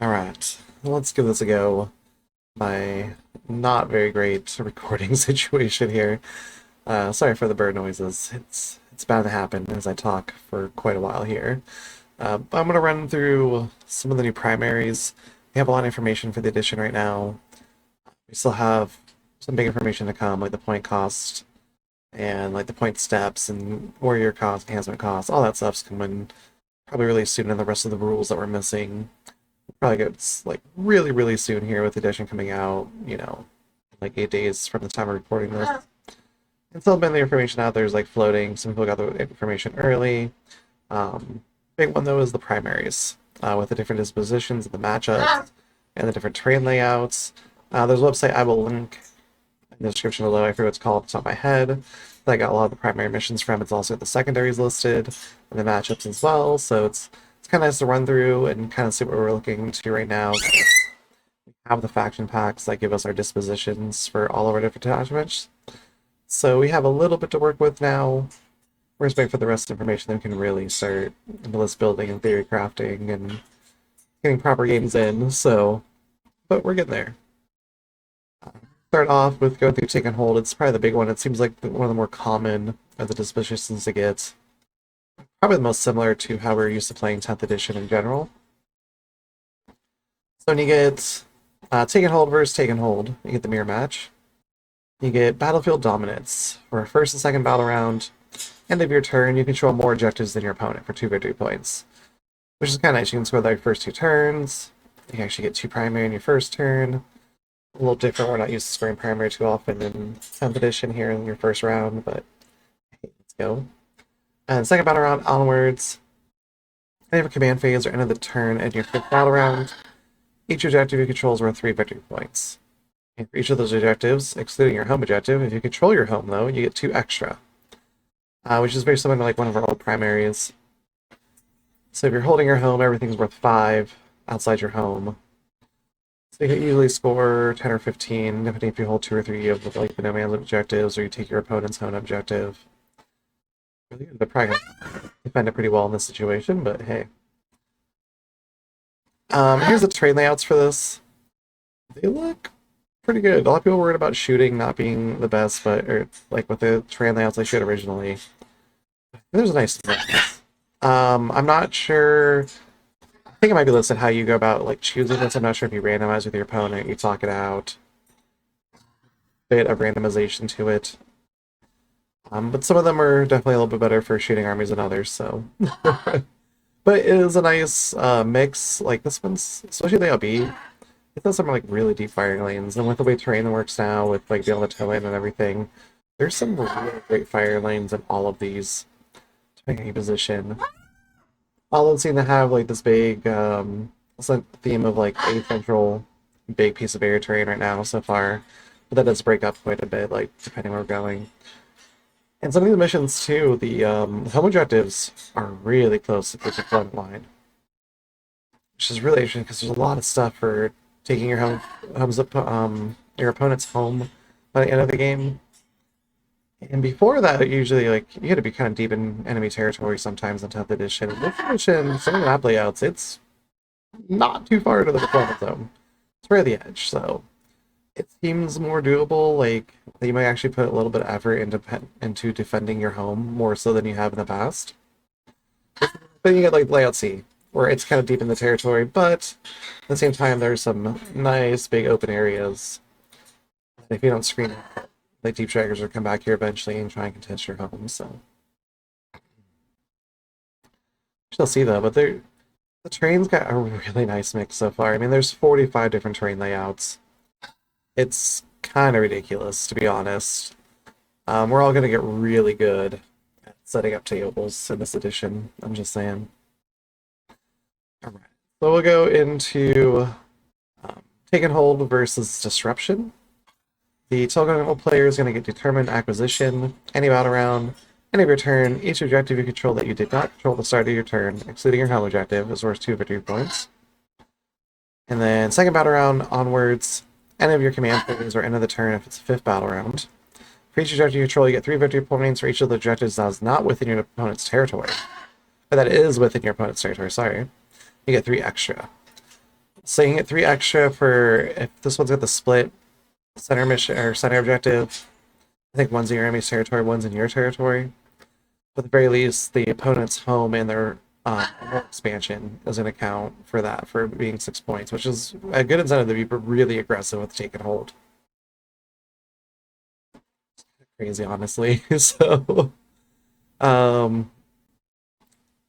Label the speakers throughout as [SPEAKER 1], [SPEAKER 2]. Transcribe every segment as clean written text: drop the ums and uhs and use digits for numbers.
[SPEAKER 1] Alright, let's give this a go. My not very great recording situation here. Sorry for the bird noises. It's bound to happen as I talk for quite a while here. But I'm going to run through some of the new primaries. We have a lot of information for the edition right now. We still have some big information to come, like the point cost and like the point steps and warrior cost, enhancement cost. All that stuff's coming probably really soon, and the rest of the rules that we're missing probably gets like really soon here with the edition coming out, like 8 days from the time of recording this. And still been the information out there is like floating. Some people got the information early. Big one though is the primaries, with the different dispositions and the matchups and the different terrain layouts. There's a website I will link in the description below. I forget what it's called off the top of my head. That I got a lot of the primary missions from. It's also got the secondaries listed and the matchups as well. So it's kind of nice to run through and kind of see what we're looking to right now. We have the faction packs that give us our dispositions for all of our different attachments. So we have a little bit to work with now. We're just waiting for the rest of the information that we can really start list building and theory crafting and getting proper games in. But we're getting there. Start off with going through Take and Hold. It's probably the big one. It seems like one of the more common of the dispositions to get. Probably the most similar to how we're used to playing 10th edition in general. So when you get Take and Hold versus Take and Hold, you get the mirror match. You get Battlefield Dominance, for first and second battle round. End of your turn, you control more objectives than your opponent for 2 victory points. Which is kind of nice. You can score your first 2 turns. You can actually get 2 primary in your first turn. A little different. We're not used to scoring primary too often in 10th edition here in your first round, but hey, let's go. And second battle round onwards, end of your command phase or end of the turn and your 5th battle round, each objective you control is worth 3 victory points. And for each of those objectives, excluding your home objective, if you control your home though, you get 2 extra. Which is very similar to like one of our old primaries. So if you're holding your home, everything's worth 5 outside your home. So you can usually score 10 or 15, depending if you hold 2 or 3 of like the no man's objectives, or you take your opponent's home objective. They're probably gonna defend it pretty well in this situation, but hey. Here's the terrain layouts for this. They look pretty good. A lot of people worried about shooting not being the best, but or like with the terrain layouts I showed originally. There's a nice mix. I'm not sure. I think it might be listed how you go about like choosing this. I'm not sure if you randomize with your opponent, you talk it out. Bit of randomization to it. But some of them are definitely a little bit better for shooting armies than others, so. But it is a nice mix. Like this one's, especially the LB, it does some like really deep firing lanes. And with the way terrain works now, with like being able to tow in and everything, there's some really great fire lanes in all of these, depending on your position. All of them seem to have like this big theme of like a central big piece of area terrain right now so far. But that does break up quite a bit, like depending where we're going. And some of the missions too, the home objectives are really close to the front line, which is really interesting because there's a lot of stuff for taking your your opponent's home by the end of the game. And before that, usually like you had to be kind of deep in enemy territory sometimes in 10th edition. In this edition, some of the map layouts, it's not too far to the deployment zone. It's right at the edge, so it seems more doable. Like you might actually put a little bit of effort into defending your home more so than you have in the past. But you get like layout C, where it's kind of deep in the territory, but at the same time there's some nice big open areas. If you don't screen it, like deep strikers will come back here eventually and try and contest your home. So you'll see though, but the terrain's got a really nice mix so far. I mean, there's 45 different terrain layouts. It's kind of ridiculous, to be honest. We're all going to get really good at setting up tables in this edition. I'm just saying. Alright, so we'll go into Take and Hold versus Disruption. The total player is going to get Determined Acquisition, any battle round, any of your turn. Each objective you control that you did not control at the start of your turn, excluding your home objective, is worth 2 victory points. And then second battle round onwards, end of your command phase or end of the turn if it's a 5th battle round. For each objective you control, you get 3 victory points for each of the objectives that is not within your opponent's territory. Or that is within your opponent's territory, sorry. You get 3 extra. So you can get 3 extra for if this one's got the split center mission or center objective. I think one's in your enemy's territory, one's in your territory. But at the very least, the opponent's home and their expansion is going to count for that for being 6 points, which is a good incentive to be really aggressive with take and hold. Crazy, honestly. So, um,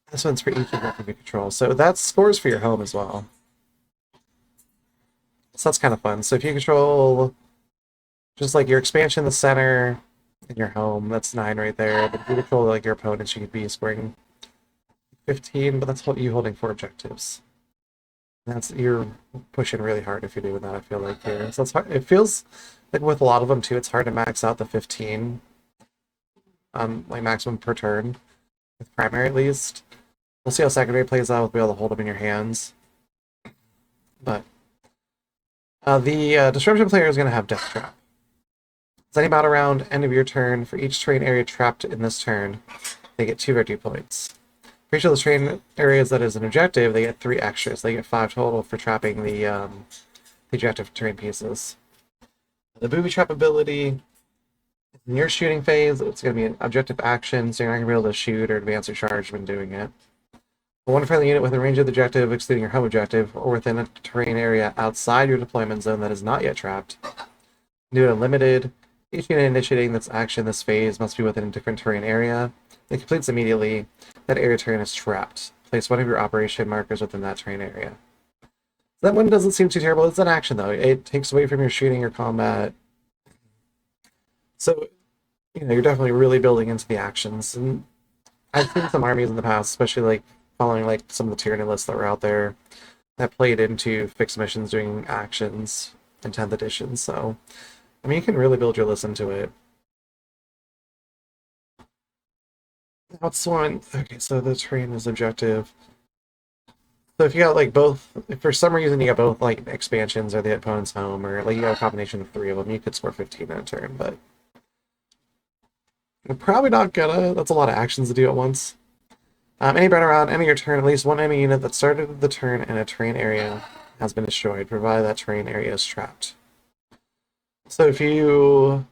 [SPEAKER 1] this one's for each of them you control. So that's scores for your home as well. So that's kind of fun. So if you control just like your expansion, the center, and your home, that's 9 right there. But if you control like your opponents, you could be scoring 15, but that's what you holding 4 objectives. That's you're pushing really hard if you're doing that, I feel like here. So it's hard. It feels like with a lot of them too, it's hard to max out the 15, like maximum per turn, with primary at least. We'll see how secondary plays out with being able to hold them in your hands. But the disruption player is going to have Death Trap. As any battle round, end of your turn, for each terrain area trapped in this turn, they get 2 victory points. For each of the terrain areas that is an objective, they get 3 extras. They get 5 total for trapping the objective terrain pieces. The booby trap ability, in your shooting phase, it's going to be an objective action, so you're not going to be able to shoot or advance or charge when doing it. One friendly unit within range of the objective, excluding your home objective, or within a terrain area outside your deployment zone that is not yet trapped. Do it unlimited. Each unit initiating this action this phase must be within a different terrain area. It completes immediately. That area terrain is trapped. Place one of your operation markers within that terrain area. That one doesn't seem too terrible. It's an action, though. It takes away from your shooting or combat. So, you're definitely really building into the actions. And I've seen some armies in the past, especially like following like some of the tyranny lists that were out there, that played into fixed missions doing actions in 10th edition. So, I mean, you can really build your list into it. What's one? Okay, so the terrain is objective. So if you got like both, if for some reason you got both like expansions or the opponent's home, or like you got a combination of 3 of them, you could score 15 in a turn, but you're probably not gonna. That's a lot of actions to do at once. Any burn around, end of your turn, at least one enemy unit that started the turn in a terrain area has been destroyed, provided that terrain area is trapped. So if you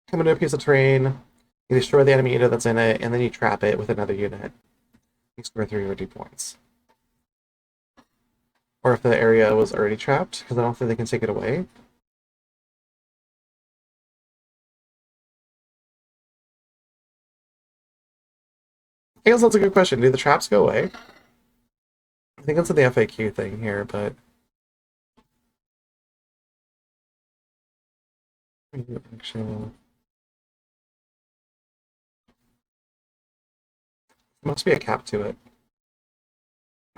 [SPEAKER 1] come into a piece of terrain, you destroy the enemy unit that's in it, and then you trap it with another unit, you score 3 or 2 points. Or if the area was already trapped, because I don't think they can take it away. I guess that's a good question. Do the traps go away? I think that's in the FAQ thing here, but actually, there must be a cap to it.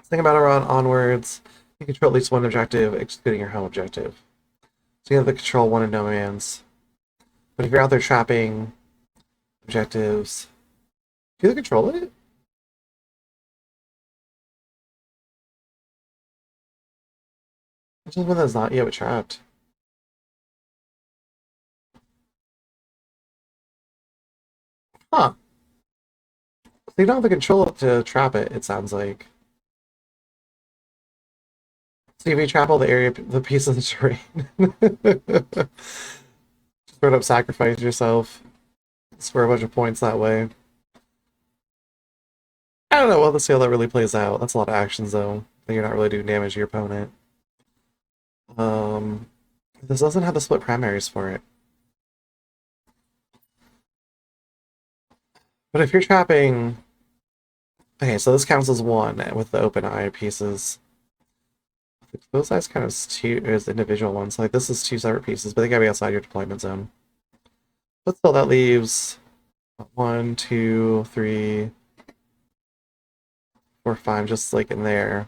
[SPEAKER 1] Think about it around onwards. You control at least one objective, excluding your home objective. So you have to control one in no man's. But if you're out there trapping objectives, do you control it? Which is one that's not yet trapped. Huh. So you don't have the control to trap it, it sounds like. So if you trap all the area, the piece of the terrain. Just straight up sacrifice yourself. Score a bunch of points that way. I don't know, we'll have to see how that really plays out. That's a lot of actions, though. That you're not really doing damage to your opponent. This doesn't have the split primaries for it. But if you're trapping... Okay, so this counts as 1 with the open eye pieces. Those eyes count as 2 as individual ones. Like, this is 2 separate pieces, but they gotta be outside your deployment zone. But still, that leaves 1, 2, 3, 4, 5, just like in there.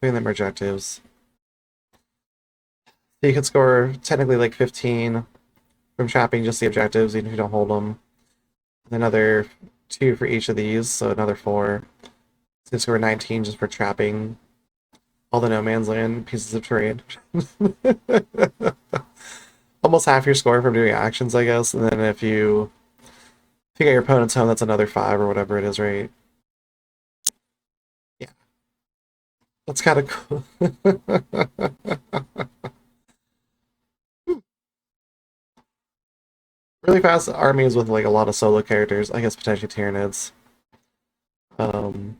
[SPEAKER 1] Putting them objectives. So you could score technically like 15 from trapping just the objectives, even if you don't hold them. Another 2 for each of these, so another 4. So you score 19 just for trapping all the no man's land pieces of terrain. Almost half your score from doing actions, I guess. And then if you get your opponent's home, that's another 5 or whatever it is, right? Yeah. That's kind of cool. Really fast armies with like a lot of solo characters. I guess potentially Tyranids. Um,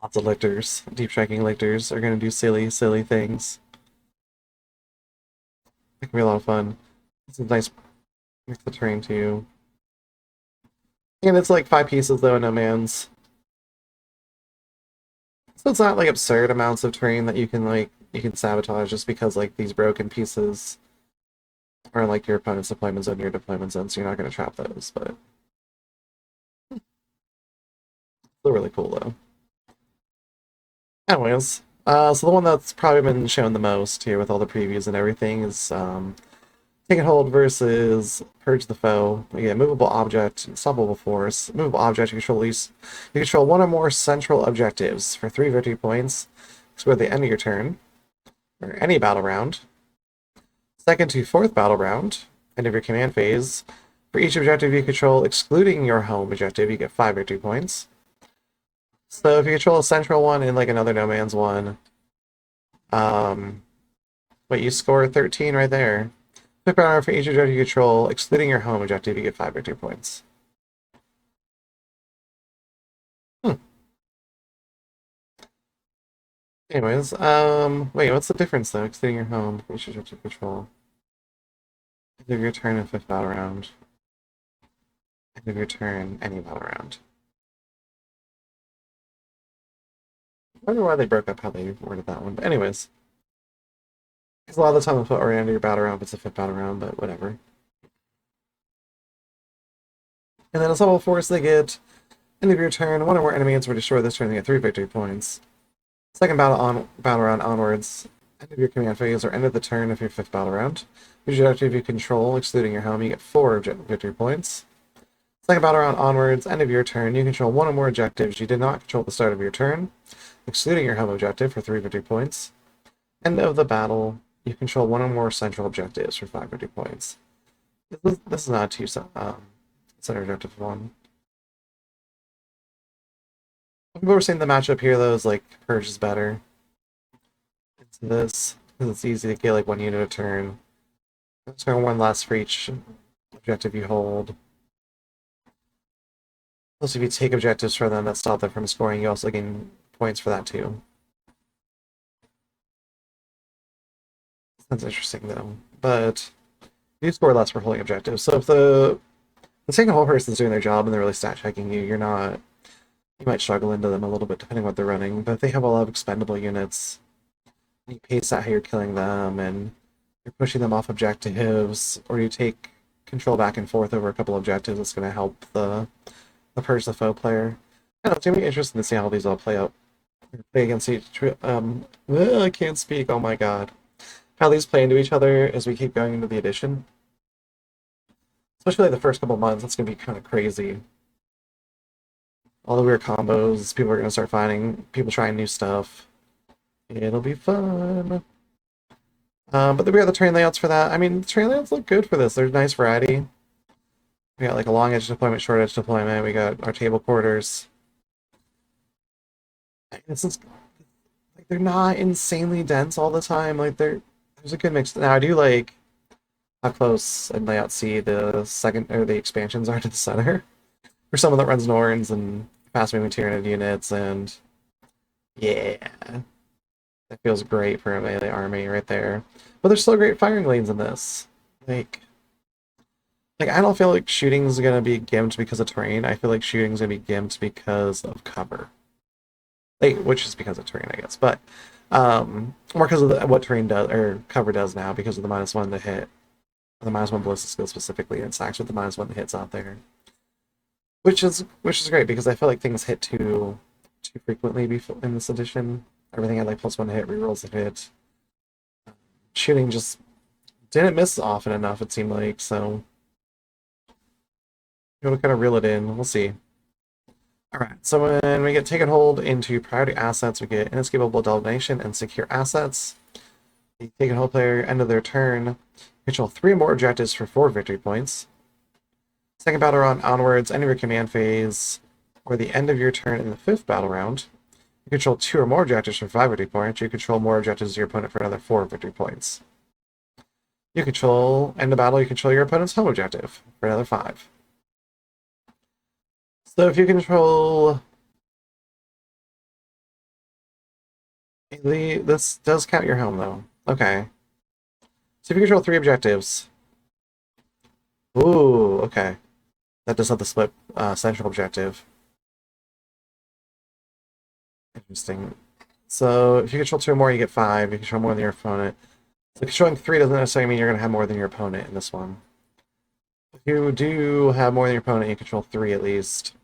[SPEAKER 1] Lots of lictors, deep striking lictors are gonna do silly, silly things. It can be a lot of fun. It's a nice mix of terrain too. And it's like 5 pieces though, no man's. So it's not like absurd amounts of terrain that you can sabotage just because like these broken pieces are like your opponent's deployment zone, your deployment zone, so you're not gonna trap those, but they're really cool though. Anyways, so the one that's probably been shown the most here with all the previews and everything is Take and Hold versus Purge the Foe. Again, movable object, unstoppable force. Movable object, you control one or more central objectives for 3 victory points. So at the end of your turn, or any battle round. Second to fourth battle round, end of your command phase. For each objective you control, excluding your home objective, you get 5 victory points. So if you control a central one and like another no man's one, um, but you score 13 right there. Flip power for each objective you control, excluding your home objective, you get 5 victory points. Hmm. Anyways, wait, what's the difference though? Excluding your home for each objective you control. End of your turn in fifth battle round. End of your turn, any battle round. I wonder why they broke up how they worded that one. But anyways, because a lot of the time they'll put or end of your battle round if it's a fifth battle round, but whatever. And then Assemble Force, they get end of your turn, one or more enemies were destroyed this turn, they get 3 victory points. Second battle round onwards, end of your command phase or end of the turn of your fifth battle round. Each objective you control, excluding your home, you get 4 victory points. Second battle round onwards, end of your turn, you control one or more objectives you did not control at the start of your turn, excluding your home objective for 3 victory points. End of the battle, you control one or more central objectives for 5 victory points. This is not too center objective one. People were saying the matchup here though is like Purge is better. It's this because it's easy to get like 1 unit a turn. Turn 1 lasts for each objective you hold. Plus, if you take objectives from them that stop them from scoring, you also gain points for that too. That's interesting though. But you score less for holding objectives. So if the second whole person's doing their job and they're really stat checking you, you might struggle into them a little bit depending on what they're running. But if they have a lot of expendable units, you pace out how you're killing them and you're pushing them off objectives, or you take control back and forth over a couple objectives, it's going to help the Purge the Foe player. I don't know, it's going to be interesting to see how these all play out. Play against each. I can't speak, oh my god. How these play into each other as we keep going into the edition. Especially like the first couple months, it's going to be kind of crazy. All the weird combos, people are going to start finding, people trying new stuff. It'll be fun. But we got the terrain layouts for that. I mean, the terrain layouts look good for this. There's nice variety. We got like a long edge deployment, short edge deployment. We got our table quarters. And since like they're not insanely dense all the time, like there's a good mix. Now I do like how close and layout see the second or the expansions are to the center. For someone that runs Norns and fast moving Tyranid units, and yeah, that feels great for a melee army right there. But there's still great firing lanes in this. Like I don't feel like shooting's gonna be gimped because of terrain. I feel like shooting's gonna be gimped because of cover. Like, which is because of terrain, I guess. But more because of what terrain does or cover does now because of the -1 to hit. The -1 ballistic skill specifically, and stacks with the -1 to hits out there. Which is great because I feel like things hit too frequently in this edition. Everything had like +1 to hit, rerolls to hit. Shooting just didn't miss often enough, it seemed like, so we'll kind of reel it in. We'll see. Alright, so when we get taken hold into priority assets, we get inescapable domination and secure assets. The taken hold player, end of their turn, control 3 more objectives for 4 victory points. Second battle round onwards, end of your command phase, or the end of your turn in the 5th battle round, you control 2 or more objectives for 5 victory points. You control more objectives as your opponent for another 4 victory points. You control, end of battle, you control your opponent's home objective for another 5. So if you control... This does count your home, though. Okay. So if you control 3 objectives... Ooh, okay. That does have the split central objective. Interesting. So if you control 2 or more, you get 5. You control more than your opponent. So controlling 3 doesn't necessarily mean you're going to have more than your opponent in this one. If you do have more than your opponent, you control 3 at least.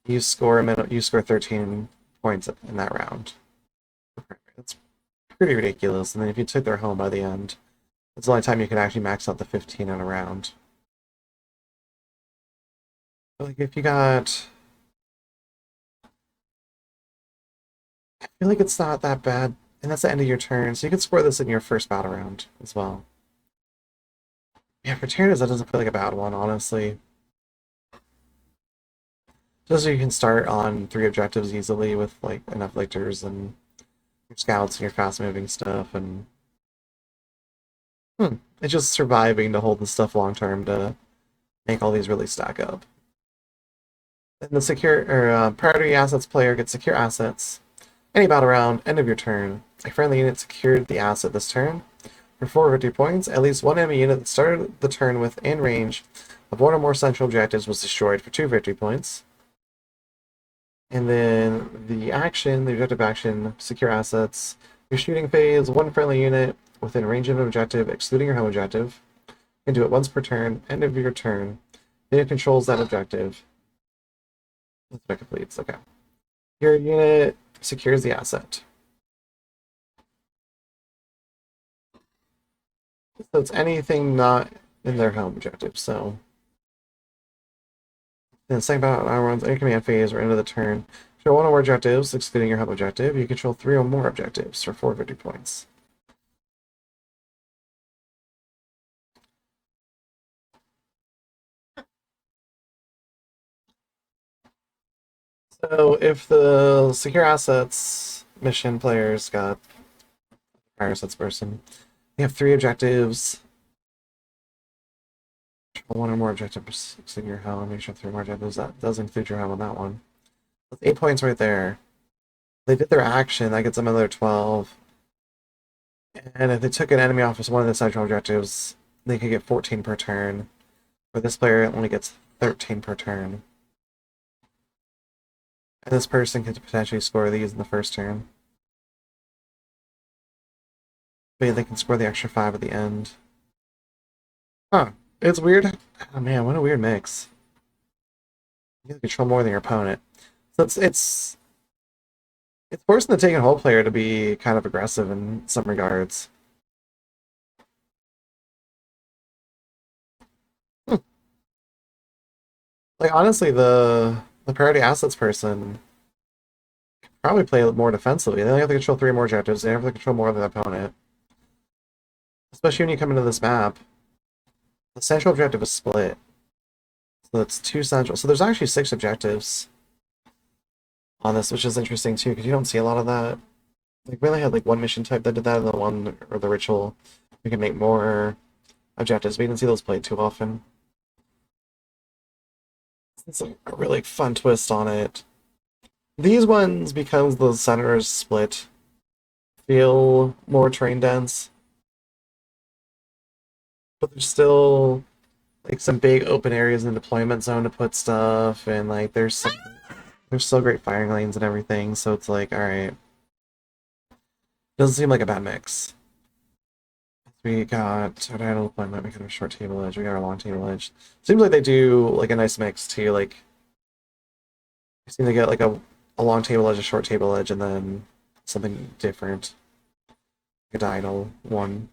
[SPEAKER 1] You score 13 points in that round. That's pretty ridiculous. And then if you took their home by the end, it's the only time you can actually max out the 15 in a round. But like if you got... I feel like it's not that bad. And that's the end of your turn, so you can score this in your first battle round as well. Yeah, for Tyrannus, that doesn't feel like a bad one, honestly. Just so you can start on 3 objectives easily with like enough lictors and your scouts and your fast-moving stuff, and it's just surviving to hold the stuff long-term to make all these really stack up. And the secure or priority assets player gets secure assets. Any battle round, end of your turn. A friendly unit secured the asset this turn. For 4 victory points, at least one enemy unit that started the turn within range of 1 or more central objectives was destroyed for 2 victory points. And then the objective action, secure assets. Your shooting phase, 1 friendly unit within range of an objective, excluding your home objective. You can do it once per turn, end of your turn. Unit controls that objective. That's what it completes, okay. Your unit secures the asset. So it's anything not in their home objective, so... Then second battle runs any command phase or end of the turn. Control 1 or more objectives, excluding your home objective. You control 3 or more objectives for 4 victory points. So if the secure assets mission players got fire assets person, they have 3 objectives. Control 1 or more objectives, excluding your home. Make sure 3 more objectives. That does include your home on that one. That's 8 points right there. They did their action, that gets them another 12. And if they took an enemy off of one of the central objectives, they could get 14 per turn. For this player, it only gets 13 per turn. And this person could potentially score these in the first turn. But yeah, they can score the extra 5 at the end. Huh. It's weird. Oh man, what a weird mix. You can control more than your opponent. So it's forcing the taken hold player to be kind of aggressive in some regards. Like honestly, the priority assets person can probably play more defensively. They only have to control 3 more objectives. They have to control more than the opponent. Especially when you come into this map. The central objective is split. So that's 2 central. So there's actually 6 objectives on this, which is interesting too, because you don't see a lot of that. Like we only had like 1 mission type that did that, and the one or the ritual. We can make more objectives. We didn't see those played too often. It's like a really fun twist on it. These ones, because the center is split, feel more terrain dense. But there's still like some big open areas in the deployment zone to put stuff, and like there's still great firing lanes and everything, so it's like, alright. Doesn't seem like a bad mix. We got our idle deployment, we got our short table edge, we got our long table edge. Seems like they do like a nice mix too, like you seem to get like a long table edge, a short table edge, and then something different. Like a idle one.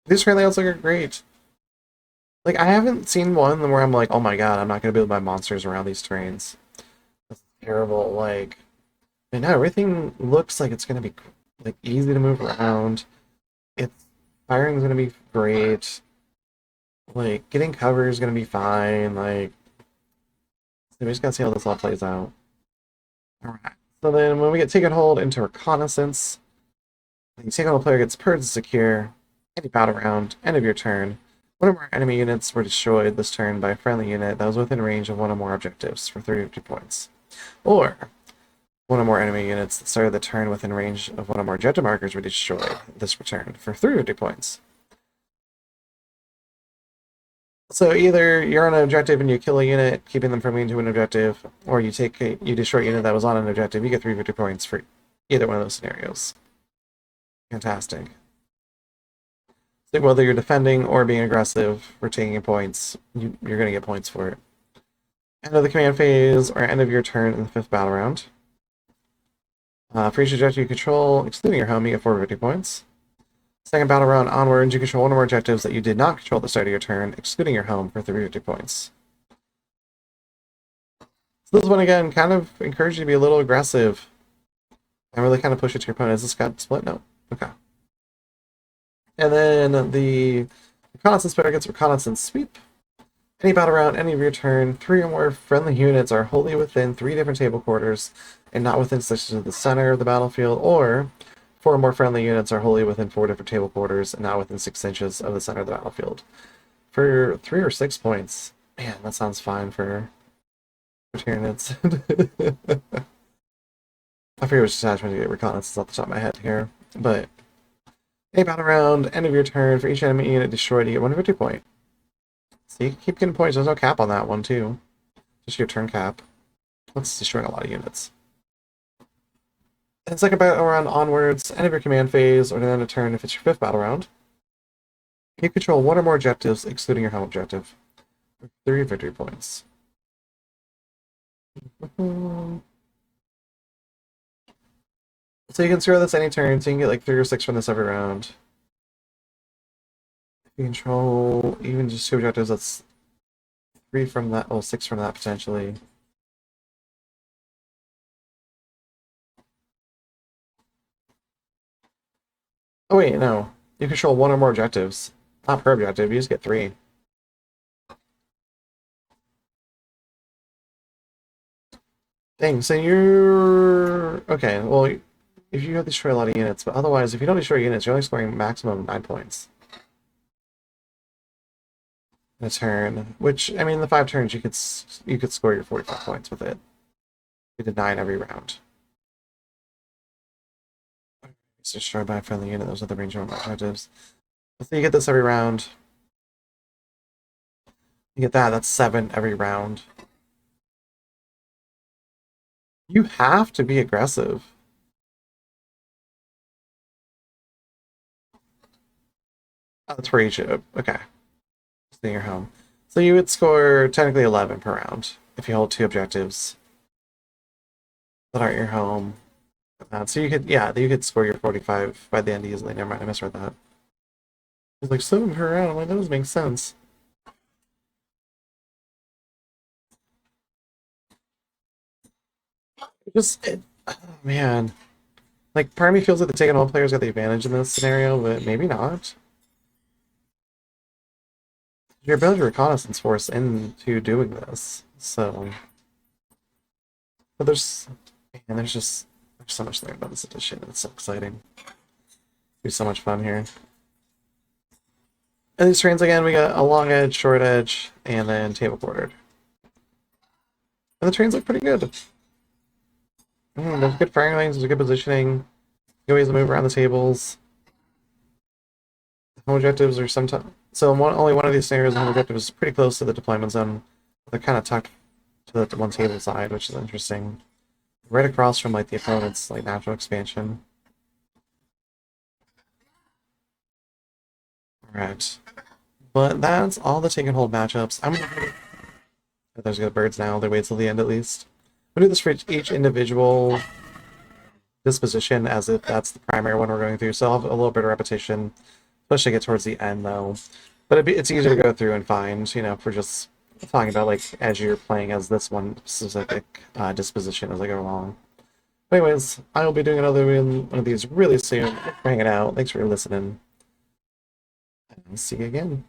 [SPEAKER 1] These train layouts look great. Like, I haven't seen one where I'm like, oh my god, I'm not going to build my monsters around these trains. That's terrible. Like, and now everything looks like it's going to be like easy to move around. Firing's going to be great. Like, getting cover is going to be fine. Like, so we just got to see how this all plays out. Alright. So then when we get taken hold into reconnaissance, the taken hold player gets purged secure. Any battle round, end of your turn. One or more enemy units were destroyed this turn by a friendly unit that was within range of one or more objectives for 30 points. Or one or more enemy units that started the turn within range of one or more objective markers were destroyed this return for 350 points. So either you're on an objective and you kill a unit, keeping them from getting to an objective, or you destroy a unit that was on an objective, you get 350 points for either one of those scenarios. Fantastic. So whether you're defending or being aggressive or taking points, you're going to get points for it. End of the command phase, or end of your turn in the 5th battle round. For each objective you control, excluding your home, you get 450 points. Second battle round onwards, you control one or more objectives that you did not control at the start of your turn, excluding your home, for 350 points. So this one, again, kind of encourages you to be a little aggressive and really kind of push it to your opponent. Is this got split? No. Okay. And then the reconnaissance player gets reconnaissance sweep. Any battle round, any of your turn, 3 or more friendly units are wholly within 3 different table quarters and not within 6 of the center of the battlefield, or 4 or more friendly units are wholly within 4 different table quarters and not within 6 inches of the center of the battlefield. For 3 or 6 points. Man, that sounds fine for Tyranids. I forget which attachment to get reconnaissance off the top of my head here, but any battle round, end of your turn, for each enemy unit destroyed, you get 150 point. So you can keep getting points. There's no cap on that one, too. Just your turn cap. That's destroying a lot of units. And second battle round onwards, end of your command phase, or the end of turn if it's your 5th battle round. You control 1 or more objectives, excluding your home objective. 3 victory points. So you can zero this any turn, so you can get like 3 or 6 from this every round. If you control even just 2 objectives, that's 3 from that, well, 6 from that potentially. Oh wait, no. You control 1 or more objectives. Not per objective, you just get 3. Dang, so you're... Okay, well, if you have to destroy a lot of units, but otherwise, if you don't destroy units, you're only scoring maximum 9 points. In a turn, which, I mean, the 5 turns, you could score your 45 points with it. You did 9 every round. It's destroyed by a friendly unit, those are the range of objectives. So you get this every round. You get that, that's 7 every round. You have to be aggressive. Oh, that's for each. Okay. Stay your home. So you would score technically 11 per round if you hold 2 objectives that aren't your home. So you could score your 45 by the end easily. Never mind, I misread that. It's like 7 per round. I'm like, that doesn't make sense. Oh, man. Like, part of me feels like the taken hold players got the advantage in this scenario, but maybe not. You're building a reconnaissance force into doing this, so. But there's so much there about this edition. It's so exciting. It'll be so much fun here. And these trains again, we got a long edge, short edge, and then table quartered. And the trains look pretty good. There's good firing lanes, there's good positioning, good ways to move around the tables. Home objectives are sometimes only one of these scenarios. The home objective is pretty close to the deployment zone. They're kind of tucked to the one table side, which is interesting. Right across from like the opponent's like natural expansion. Alright. But that's all the take and hold matchups. I'm gonna there's good birds now, they wait till the end at least. We'll do this for each individual disposition as if that's the primary one we're going through, so I'll have a little bit of repetition, especially get towards the end though. But it's easier to go through and find, you know, for just talking about like as you're playing as this one specific disposition as I go along. But anyways, I will be doing another one of these really soon. Thanks for hanging out. Thanks for listening. And see you again.